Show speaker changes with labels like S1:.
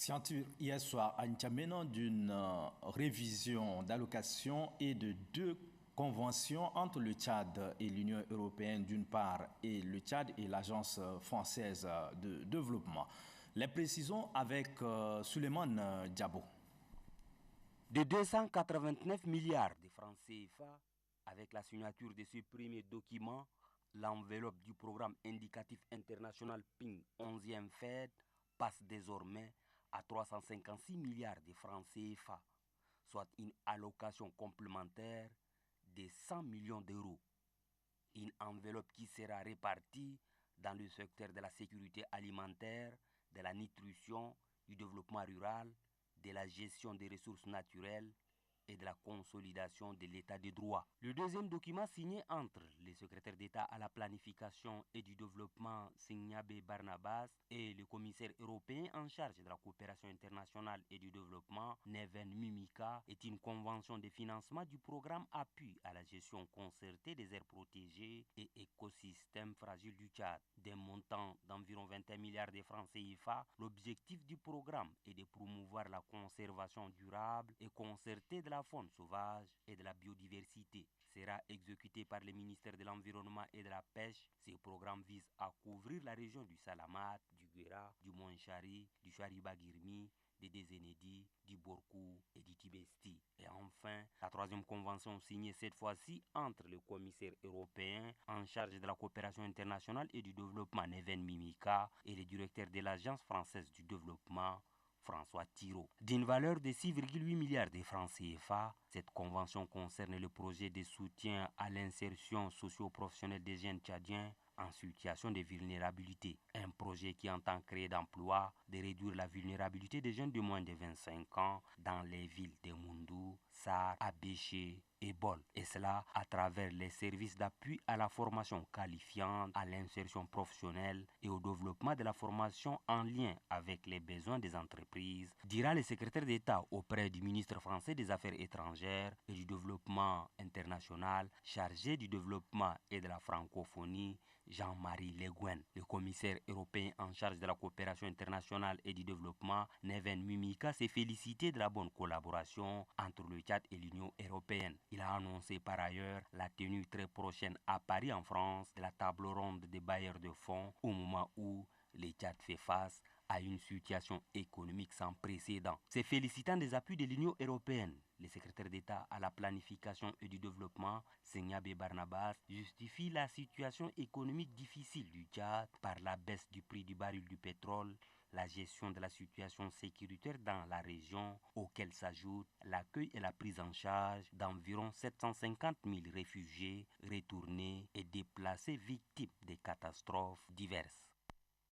S1: Scienture hier soir à N'Djamena d'une révision d'allocation et de deux conventions entre le Tchad et l'Union européenne d'une part et le Tchad et l'Agence française de développement. Les précisions avec Souleymane Diabo.
S2: De 289 milliards de francs CFA, avec la signature de ce premier document, l'enveloppe du programme indicatif international PIN 11e Fed passe désormais à 356 milliards de francs CFA, soit une allocation complémentaire de 100 millions d'euros. Une enveloppe qui sera répartie dans le secteur de la sécurité alimentaire, de la nutrition, du développement rural, de la gestion des ressources naturelles et de la consolidation de l'état de droit. Le deuxième document signé entre le secrétaire d'État à la planification et du développement Signabe Barnabas et le commissaire européen en charge de la coopération internationale et du développement Neven Mimica est une convention de financement du programme Appui à la gestion concertée des aires protégées et écosystèmes fragiles du Tchad. D'un montant d'environ 21 milliards de francs CFA, l'objectif du programme est de promouvoir la conservation durable et concertée de la faune sauvage et de la biodiversité. Sera exécuté par le ministère de l'Environnement et de la Pêche. Ce programme vise à couvrir la région du Salamat, du Guéra, du Montchari, du Chariba-Girmi, des Désénédis, du Borkou et du Tibesti. Et enfin, la troisième convention signée cette fois-ci entre le commissaire européen en charge de la coopération internationale et du développement Neven Mimica et le directeur de l'Agence française du développement François Thiraud. D'une valeur de 6,8 milliards de francs CFA, cette convention concerne le projet de soutien à l'insertion socio-professionnelle des jeunes tchadiens en situation de vulnérabilité. Un projet qui entend créer d'emplois, de réduire la vulnérabilité des jeunes de moins de 25 ans dans les villes de Moundou, Sar, Abéché et Bol. Et cela à travers les services d'appui à la formation qualifiante, à l'insertion professionnelle et au développement de la formation en lien avec les besoins des entreprises, dira le secrétaire d'État auprès du ministre français des Affaires étrangères et du développement international chargé du développement et de la francophonie, Jean-Marie Le Guen. Le commissaire européen en charge de la coopération internationale et du développement, Neven Mimica, s'est félicité de la bonne collaboration entre le Tchad et l'Union européenne. Il a annoncé par ailleurs la tenue très prochaine à Paris en France de la table ronde des bailleurs de fonds au moment où le Tchad fait face à une situation économique sans précédent. Se félicitant des appuis de l'Union européenne, le secrétaire d'État à la planification et du développement, Signabe Barnabas, justifie la situation économique difficile du Tchad par la baisse du prix du baril du pétrole, la gestion de la situation sécuritaire dans la région, auquel s'ajoute l'accueil et la prise en charge d'environ 750 000 réfugiés retournés et déplacés victimes des catastrophes diverses.